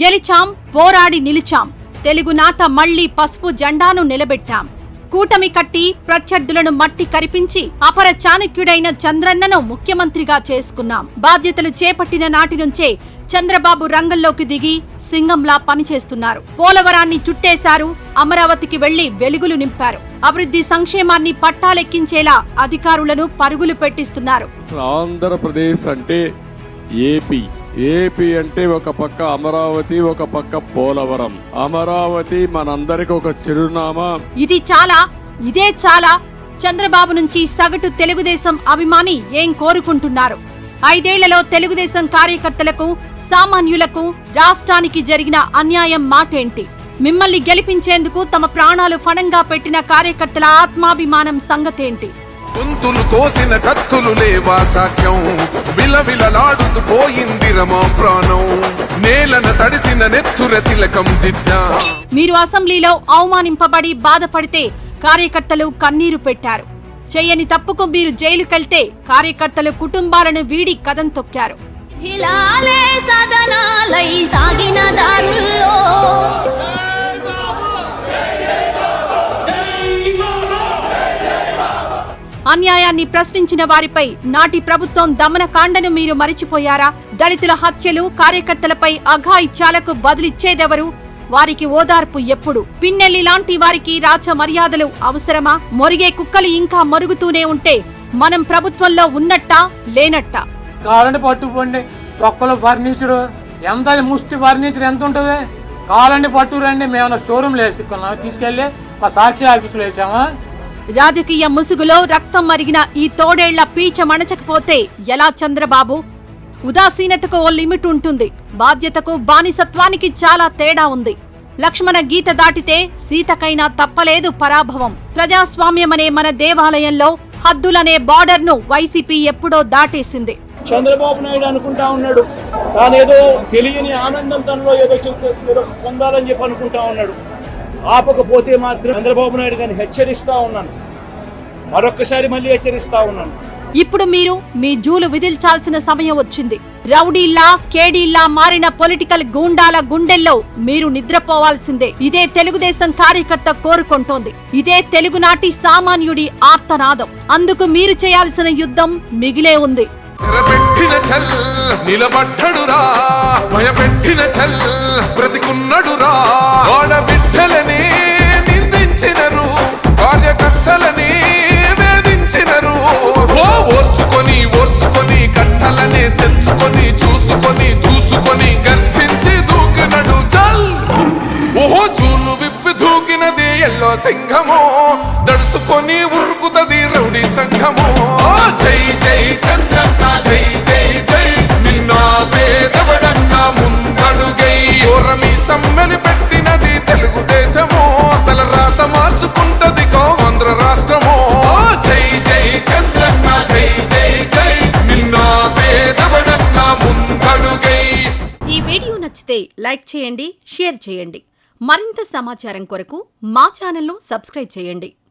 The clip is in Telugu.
గెలిచాం, పోరాడి నిలిచాం. తెలుగునాట మళ్లీ పసుపు జెండాను నిలబెట్టాం. కూటమి కట్టి ప్రత్యర్థులను మట్టి కరిపించి అపర చాణక్యుడైన చంద్రన్నను ముఖ్యమంత్రిగా చేసుకున్నాం. బాధ్యతలు చేపట్టిన నాటి నుంచే చంద్రబాబు రంగంలోకి దిగి సింగంలా పనిచేస్తున్నారు. పోలవరాన్ని చుట్టేశారు, అమరావతికి వెళ్లి వెలుగులు నింపారు. అభివృద్ధి సంక్షేమాన్ని పట్టాలెక్కించేలా అధికారులను పరుగులు పెట్టిస్తున్నారు. ఆంధ్రప్రదేశ్ అంటే ఏపీ అంటే ఒక పక్క అమరావతి, ఒక పక్క పోలవరం. అమరావతి మనందరికి ఒక చిరునామా. ఇదే చాలా చంద్రబాబు నుంచి సగటు తెలుగుదేశం అభిమాని ఏం కోరుకుంటున్నారు? 5 ఏళ్లలో తెలుగుదేశం కార్యకర్తలకు, సామాన్యులకు, రాష్ట్రానికి జరిగిన అన్యాయం మాటేంటి? మిమ్మల్ని గెలిపించేందుకు తమ ప్రాణాలు ఫణంగా పెట్టిన కార్యకర్తల ఆత్మాభిమానం సంగతేంటి? గొంతులు కోసిన కత్తులు లేవా సాక్ష్యం? విలవిలలాడుతూ పోయింది రమా ప్రాణం. నేలన తడిసిన నెత్తుర తిలకం దిద్దా. మీరు అసెంబ్లీలో అవమానింపబడి బాధపడితే కార్యకర్తలు కన్నీరు పెట్టారు. చెయ్యని తప్పుకు మీరు జైలుకెళ్తే కార్యకర్తలు కుటుంబాలను వీడి కదం తొక్కారు. అన్యాయాన్ని ప్రశ్నించిన వారిపై నాటి ప్రభుత్వం దమనకాండను మీరు మరిచిపోయారా? దళితుల హత్యలు, కార్యకర్తలపై అఘాయిత్యాలకు బదులిచ్చేదెవరు? వారికి ఓదార్పు ఎప్పుడు? పిన్నెల్లి లాంటి వారికి రాచ మర్యాదలు అవసరమా? మొరిగే కుక్కలు ఇంకా మరుగుతూనే ఉంటే మనం ప్రభుత్వంలో ఉన్నట్టా లేనట్టా? కావాలంటే పట్టుకోండి. తొక్కలు ఫర్నిచర్ ఎంత, ముష్టి ఫర్నిచర్ ఎంత ఉంటుంది? కావాలంటే పట్టుకురండి. మేము షోరూమ్ వేసుకున్నాం, తీసుకెళ్లి మా సాక్షి ఆఫీసులో వేసామా? రాజకీయ ముసుగులో రక్తం మరిగిన ఈ తోడేళ్ల పీచ మణచకపోతే ఎలా చంద్రబాబు? ఉదాసీనతకు ఓ లిమిట్ ఉంటుంది. బాధ్యతకు, బానిసత్వానికి చాలా తేడా ఉంది. లక్ష్మణ గీత దాటితే సీతకైనా తప్పలేదు పరాభవం. ప్రజాస్వామ్యమనే మన దేవాలయంలో హద్దులనే బార్డర్ను వైసీపీ ఎప్పుడో దాటేసింది. చంద్రబాబు నాయుడు అనుకుంటా ఉన్నాడు తానేదో తెలియని ఆనందం తనలో ఏదో పొందాలని చెప్పి అనుకుంటా ఉన్నాడు. ఆపకపోతే మాత్రం చంద్రబాబు నాయుడు గారిని హెచ్చరిస్తా ఉన్నాను. మరొక్కసారి మళ్ళీ హెచ్చరిస్తా ఉన్నాను. ఇప్పుడు మీరు మీ జూలు విదిల్చాల్సిన సమయం వచ్చింది. రౌడీల్లా, కేడీల్లా మారిన పొలిటికల్ గూండాల గుండెల్లో మీరు నిద్రపోవాల్సిందే. ఇదే తెలుగుదేశం కార్యకర్త కోరుకుంటోంది. ఇదే తెలుగునాటి సామాన్యుడి ఆర్తనాదం. అందుకు మీరు చేయాల్సిన యుద్ధం మిగిలే ఉంది. నిలబడ్డడురా, భయపెట్టిన చల్ బ్రతికున్నడురా. ఆడబిడ్డలని నిందించినరు, కార్యకర్తలని వేధించినరు. ఓర్చుకొని కట్టలనే తెంచుకొని, చూసుకొని దూసుకొని గర్జించి దూకినడు చల్. ఓహో చూలు విప్పి దూకినది ఎల్లో సింహమో, దడుసుకొని ఉరుకుతది రౌడీ సంఘమో. జై జై చంద్రన్న, జై జై జై నిన్న పేదవడన్న ముందడుగై. ఓరమి సమ్మెని పెట్టినది తెలుగుదేశమో, తలరాత మార్చుకుంటది ఆంధ్ర రాష్ట్రమో. జై జై చంద్రన్న, జై జై జై నిన్న పేదవడన్న ముందడుగై. ఈ వీడియో నచ్చితే లైక్ చేయండి, షేర్ చేయండి. మరింత సమాచారం కొరకు మా ఛానల్ను సబ్స్క్రైబ్ చేయండి.